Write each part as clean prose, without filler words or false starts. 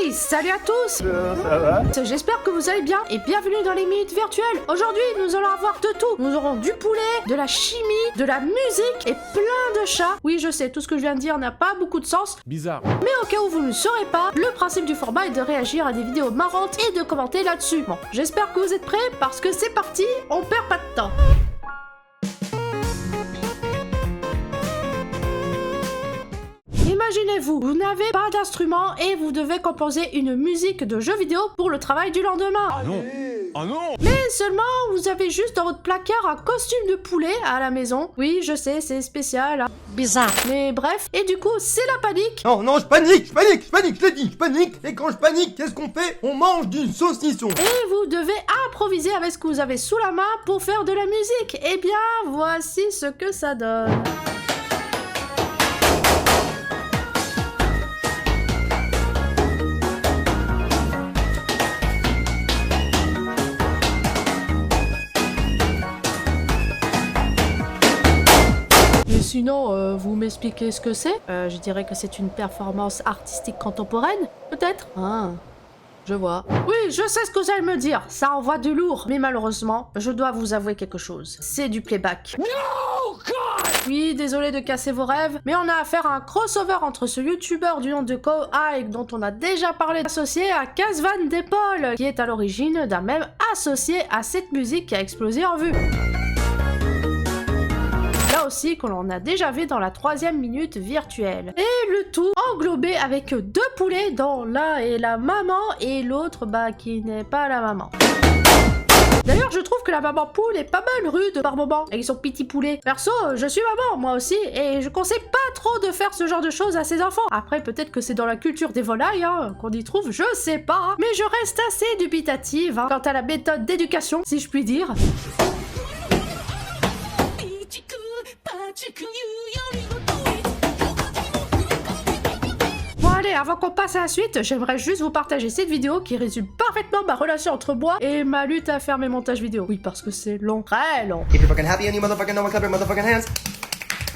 Hey, salut à tous. Ça va? J'espère que vous allez bien et bienvenue dans les minutes virtuelles. Aujourd'hui, nous allons avoir de tout. Nous aurons du poulet, de la chimie, de la musique et plein de chats. Oui, je sais, tout ce que je viens de dire n'a pas beaucoup de sens. Bizarre. Mais au cas où vous ne saurez pas, le principe du format est de réagir à des vidéos marrantes et de commenter là-dessus. Bon, j'espère que vous êtes prêts parce que c'est parti, on perd pas de temps. Imaginez-vous, vous n'avez pas d'instrument et vous devez composer une musique de jeu vidéo pour le travail du lendemain. Ah non! Oh non! Mais seulement, vous avez juste dans votre placard un costume de poulet à la maison. Oui, je sais, c'est spécial. Hein. Bizarre. Mais bref, et du coup, c'est la panique. Non, je panique, je l'ai dit, je panique. Et quand je panique, qu'est-ce qu'on fait? On mange du saucisson. Et vous devez improviser avec ce que vous avez sous la main pour faire de la musique. Eh bien, voici ce que ça donne. Sinon, vous m'expliquez ce que c'est? Je dirais que c'est une performance artistique contemporaine, peut-être? Ah, je vois. Oui, je sais ce que vous allez me dire, ça envoie du lourd. Mais malheureusement, je dois vous avouer quelque chose. C'est du playback. No, God! Oui, désolé de casser vos rêves, mais on a affaire à un crossover entre ce youtubeur du nom de Ko-Ike, dont on a déjà parlé, associé à Casvan Depol, qui est à l'origine d'un mème associé à cette musique qui a explosé en vue. Aussi que l'on a déjà vu dans la 3e minute virtuelle. Et le tout englobé avec 2 poulets dont l'un est la maman et l'autre qui n'est pas la maman. D'ailleurs, je trouve que la maman poule est pas mal rude par moment avec son petit poulet. Perso, je suis maman moi aussi et je conseille pas trop de faire ce genre de choses à ses enfants. Après, peut-être que c'est dans la culture des volailles qu'on y trouve, je sais pas. Hein. Mais je reste assez dubitative quant à la méthode d'éducation, si je puis dire. Bon allez, avant qu'on passe à la suite, j'aimerais juste vous partager cette vidéo qui résume parfaitement ma relation entre moi et ma lutte à faire mes montages vidéo. Oui, parce que c'est long, très long. If you're fucking happy and you motherfucking know it, clap your motherfucking hands.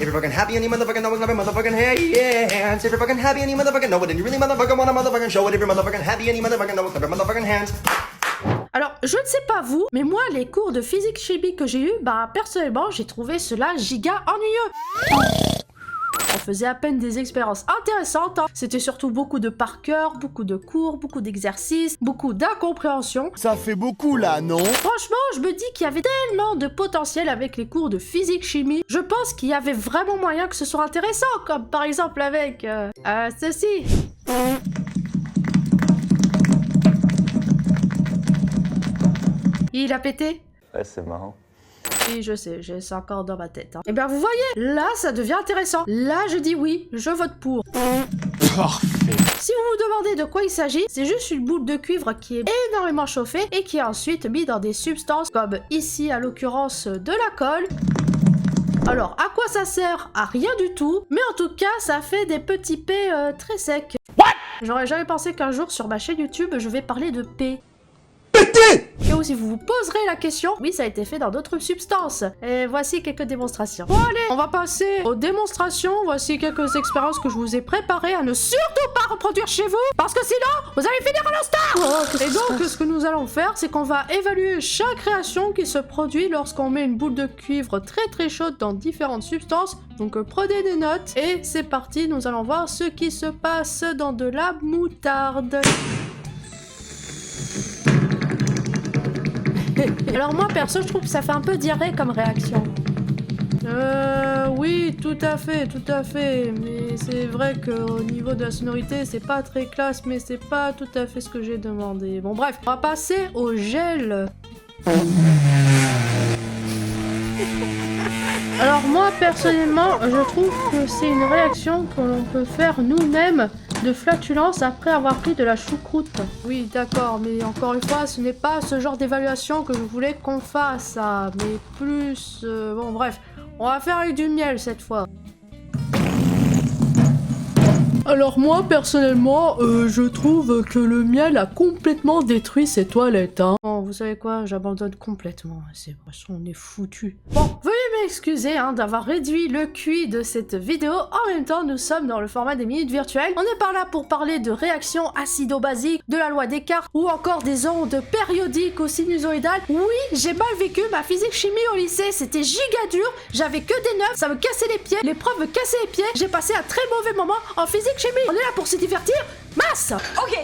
If you're fucking happy and you motherfucking know it, clap your motherfucking hands. If you're fucking happy and you motherfucking know it, and you really motherfucking wanna motherfucking show it. If you're motherfucking happy and you motherfucking know it, clap your motherfucking hands. Alors, je ne sais pas vous, mais moi, les cours de physique-chimie que j'ai eu, personnellement, j'ai trouvé cela giga ennuyeux. On faisait à peine des expériences intéressantes, hein. C'était surtout beaucoup de par cœur, beaucoup de cours, beaucoup d'exercices, beaucoup d'incompréhension. Ça fait beaucoup là, non? Franchement, je me dis qu'il y avait tellement de potentiel avec les cours de physique-chimie. Je pense qu'il y avait vraiment moyen que ce soit intéressant, comme par exemple avec ceci. Il a pété? Ouais, c'est marrant. Oui, je sais, j'ai ça encore dans ma tête. Hein. Et bien, vous voyez, là, ça devient intéressant. Là, je dis oui, je vote pour. Parfait. Si vous vous demandez de quoi il s'agit, c'est juste une boule de cuivre qui est énormément chauffée et qui est ensuite mise dans des substances comme ici, à l'occurrence, de la colle. Alors, à quoi ça sert? À rien du tout, mais en tout cas, ça fait des petits P très secs. What? J'aurais jamais pensé qu'un jour, sur ma chaîne YouTube, je vais parler de P. Et aussi vous vous poserez la question, oui ça a été fait dans d'autres substances. Et voici quelques démonstrations. Bon allez, on va passer aux démonstrations. Voici quelques expériences que je vous ai préparées à ne surtout pas reproduire chez vous, parce que sinon vous allez finir à l'instar. Et donc ce que nous allons faire, c'est qu'on va évaluer chaque réaction qui se produit lorsqu'on met une boule de cuivre très chaude dans différentes substances. Donc prenez des notes et c'est parti, nous allons voir ce qui se passe dans de la moutarde. Alors moi perso je trouve que ça fait un peu diarrhée comme réaction. Oui, tout à fait, mais c'est vrai qu'au niveau de la sonorité c'est pas très classe, mais c'est pas tout à fait ce que j'ai demandé. Bon bref, on va passer au gel. Alors moi personnellement je trouve que c'est une réaction que l'on peut faire nous-mêmes de flatulence après avoir pris de la choucroute. Oui d'accord, mais encore une fois ce n'est pas ce genre d'évaluation que je voulais qu'on fasse, mais plus... bon bref, on va faire avec du miel cette fois. Alors moi personnellement je trouve que le miel a complètement détruit ces toilettes hein. Bon vous savez quoi, j'abandonne complètement, c'est on est foutu. Bon veuillez m'excuser d'avoir réduit le QI de cette vidéo. En même temps, nous sommes dans le format des minutes virtuelles. On n'est pas là pour parler de réactions acido-basiques, de la loi Descartes ou encore des ondes périodiques ou sinusoïdales. Oui, j'ai mal vécu ma physique-chimie au lycée. C'était giga dur. J'avais que des 9, ça me cassait les pieds. Les profs me cassaient les pieds. J'ai passé un très mauvais moment en physique-chimie. On est là pour se divertir. Masse! Ok,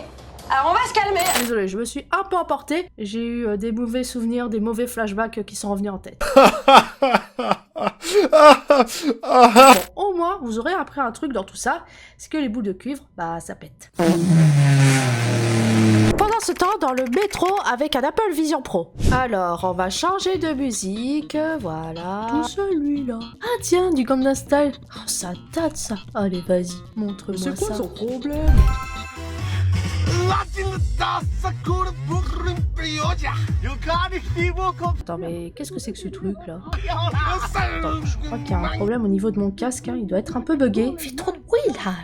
alors on va se calmer. Désolée, je me suis un peu emportée. J'ai eu des mauvais souvenirs, des mauvais flashbacks qui sont revenus en tête. Bon, au moins, vous aurez appris un truc dans tout ça, c'est que les boules de cuivre, bah ça pète. Pendant ce temps, dans le métro avec un Apple Vision Pro. Alors, on va changer de musique, voilà. Tout celui-là. Ah tiens, du Gangnam Style. Oh, ça date ça. Allez, vas-y, montre-moi ça. C'est quoi son problème? Attends, mais qu'est-ce que c'est que ce truc là? Attends, je crois qu'il y a un problème au niveau de mon casque, il doit être un peu buggé. Il fait trop de bruit là.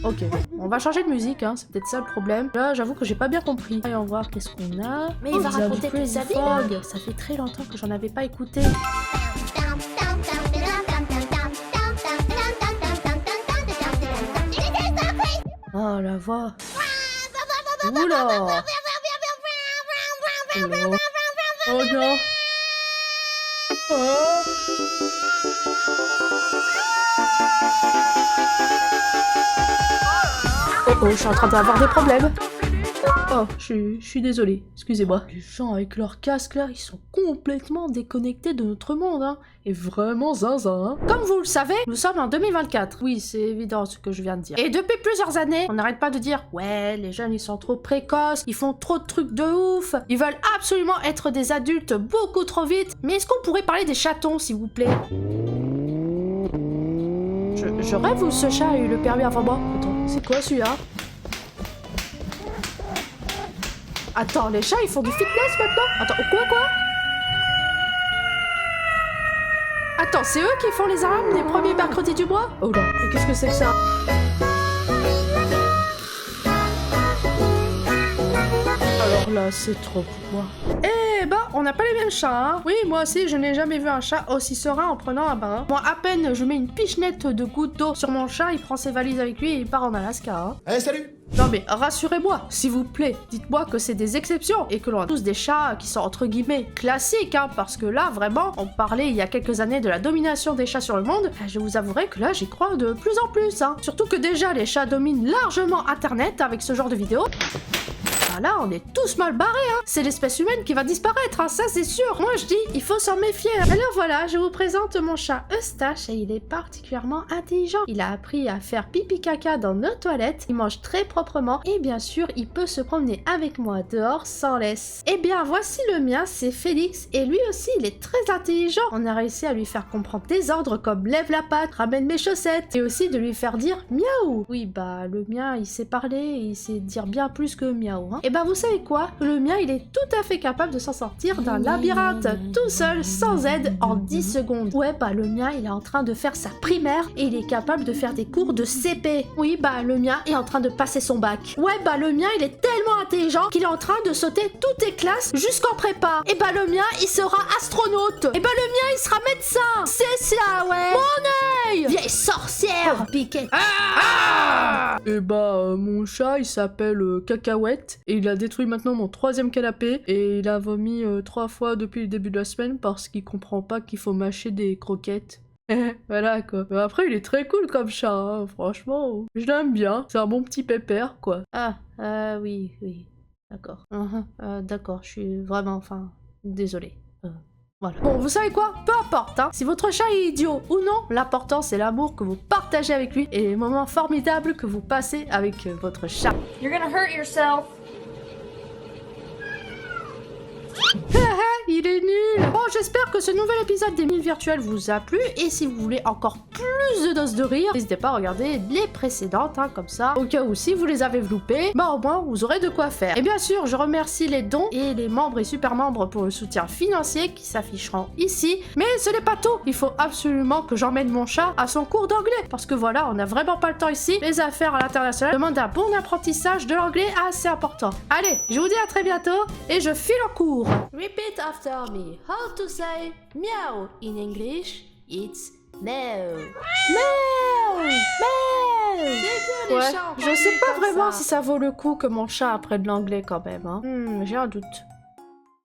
Ok, bon, on va changer de musique, c'est peut-être ça le problème. Là, j'avoue que j'ai pas bien compris. Voyons voir qu'est-ce qu'on a. Mais il va raconter toute sa vie, là. Ça fait très longtemps que j'en avais pas écouté. Oh la voix. Oula. Oh non. Oh. Oh, je suis en train d'avoir des problèmes. Oh, je suis désolée, excusez-moi. Les gens avec leur casque là, ils sont complètement déconnectés de notre monde, Et vraiment zinzin, Comme vous le savez, nous sommes en 2024. Oui, c'est évident ce que je viens de dire. Et depuis plusieurs années, on n'arrête pas de dire « Ouais, les jeunes, ils sont trop précoces, ils font trop de trucs de ouf, ils veulent absolument être des adultes beaucoup trop vite. » Mais est-ce qu'on pourrait parler des chatons, s'il vous plaît? Je rêve où ce chat a eu le permis avant moi. Attends, c'est quoi celui-là? Attends, les chats, ils font du fitness maintenant? Attends, quoi? Attends, c'est eux qui font les alarmes des premiers mercredis du mois? Oh là, mais qu'est-ce que c'est que ça? Alors là, c'est trop pour moi. Eh ben, on n'a pas les mêmes chats, Oui, moi aussi, je n'ai jamais vu un chat aussi serein en prenant un bain. Moi, à peine je mets une pichenette de gouttes d'eau sur mon chat, il prend ses valises avec lui et il part en Alaska, Allez, salut! Non mais rassurez-moi, s'il vous plaît, dites-moi que c'est des exceptions et que l'on a tous des chats qui sont entre guillemets classiques, parce que là vraiment, on parlait il y a quelques années de la domination des chats sur le monde, je vous avouerai que là j'y crois de plus en plus, Surtout que déjà les chats dominent largement internet avec ce genre de vidéos. Là, on est tous mal barrés, C'est l'espèce humaine qui va disparaître, ça c'est sûr. Moi je dis, il faut s'en méfier. Alors voilà, je vous présente mon chat Eustache et il est particulièrement intelligent. Il a appris à faire pipi caca dans nos toilettes, il mange très proprement et bien sûr, il peut se promener avec moi dehors sans laisse. Eh bien, voici le mien, c'est Félix et lui aussi, il est très intelligent. On a réussi à lui faire comprendre des ordres comme lève la patte, ramène mes chaussettes et aussi de lui faire dire miaou. Oui, bah le mien, il sait parler, il sait dire bien plus que miaou, Et bah vous savez quoi? Le mien il est tout à fait capable de s'en sortir d'un labyrinthe tout seul, sans aide, en 10 secondes. Ouais bah le mien il est en train de faire sa primaire et il est capable de faire des cours de CP. Oui bah le mien est en train de passer son bac. Ouais bah le mien il est tellement intelligent qu'il est en train de sauter toutes les classes jusqu'en prépa. Et bah le mien il sera astronaute. Et bah le mien il sera médecin. C'est ça ouais. Mon œil. Vieille sorcière. Piquet. Et bah mon chat il s'appelle Cacahuète et il a détruit maintenant mon 3e canapé et il a vomi 3 fois depuis le début de la semaine parce qu'il comprend pas qu'il faut mâcher des croquettes. Voilà quoi. Mais après il est très cool comme chat, franchement. Je l'aime bien. C'est un bon petit pépère quoi. Oui. D'accord. D'accord, je suis vraiment, désolée. Voilà. Bon, vous savez quoi? Peu importe, Si votre chat est idiot ou non, l'important c'est l'amour que vous partagez avec lui et les moments formidables que vous passez avec votre chat. You're gonna hurt yourself. Il il est nul. Bon, j'espère que ce nouvel épisode des 1000 virtuels vous a plu. Et si vous voulez encore plus de doses de rire, n'hésitez pas à regarder les précédentes, hein, comme ça. Au cas où, si vous les avez loupées, bah au moins, vous aurez de quoi faire. Et bien sûr, je remercie les dons et les membres et super membres pour le soutien financier qui s'afficheront ici. Mais ce n'est pas tout. Il faut absolument que j'emmène mon chat à son cours d'anglais. Parce que voilà, on n'a vraiment pas le temps ici. Les affaires à l'international demandent un bon apprentissage de l'anglais assez important. Allez, je vous dis à très bientôt et je file en cours. Repeat after me. How to say meow in English? It's meow. Meow, meow. C'est dur, les Ouais, chats, on je parle sais pas comme vraiment ça. si ça vaut le coup que mon chat apprenne l'anglais quand même. Hein. J'ai un doute.